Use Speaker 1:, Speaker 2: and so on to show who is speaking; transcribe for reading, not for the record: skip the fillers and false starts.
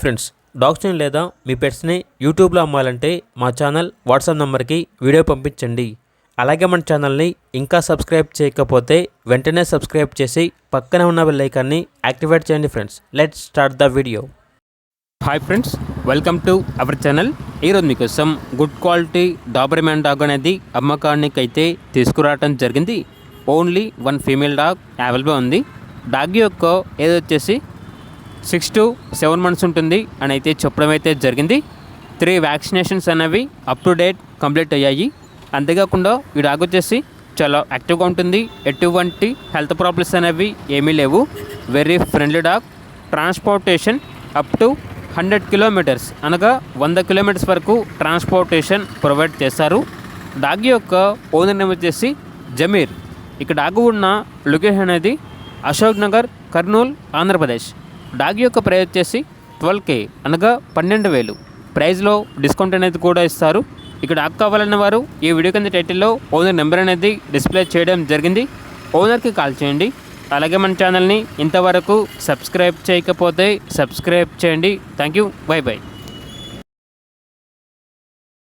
Speaker 1: Friends, డాగ్స్ని లేదా మీ పెట్స్ని యూట్యూబ్లో అమ్మాలంటే మా ఛానల్ వాట్సాప్ నెంబర్కి వీడియో పంపించండి. అలాగే మన ఛానల్ని ఇంకా సబ్స్క్రైబ్ చేయకపోతే వెంటనే సబ్స్క్రైబ్ చేసి పక్కనే ఉన్న బెల్ ఐకాన్ని యాక్టివేట్ చేయండి. Friends, let's start the video. Hi friends, welcome to our channel. ఈరోజు మీకోసం గుడ్ క్వాలిటీ డాబర్మ్యాన్ డాగ్ అనేది అమ్మకానికి అయితే తీసుకురావడం జరిగింది. Only one female dog available ఉంది. డాగ్ యొక్క ఏజ్ వచ్చేసి 6 to 7 months ఉంటుంది అని అయితే చెప్పడం అయితే జరిగింది. 3 వ్యాక్సినేషన్స్ అనేవి అప్ టు డేట్ కంప్లీట్ అయ్యాయి. అంతేకాకుండా ఈ డాగ్ వచ్చేసి చాలా యాక్టివ్గా ఉంటుంది. ఎటువంటి హెల్త్ ప్రాబ్లమ్స్ అనేవి ఏమీ లేవు. Very friendly dog. Transportation up to 100 kilometers అనగా 100 kilometers వరకు ట్రాన్స్పోర్టేషన్ ప్రొవైడ్ చేస్తారు. డాగ్ యొక్క ఓనర్ నేమ్ వచ్చేసి జమీర్. ఇక డాగ్ ఉన్న లొకేషన్ అనేది అశోక్ నగర్, కర్నూలు, ఆంధ్రప్రదేశ్. డాగ్ యొక్క ప్రైస్ వచ్చేసి 12K అనగా 12,000. ప్రైస్లో డిస్కౌంట్ అనేది కూడా ఇస్తారు. ఇక్కడ డాగ్ కావాలన్న వారు ఈ వీడియో కింద టైటిల్లో ఓనర్ నెంబర్ అనేది డిస్ప్లే చేయడం జరిగింది. ఓనర్కి కాల్ చేయండి. అలాగే మన ఛానల్ని ఇంతవరకు సబ్స్క్రైబ్ చేయకపోతే సబ్స్క్రైబ్ చేయండి. Thank you. By by.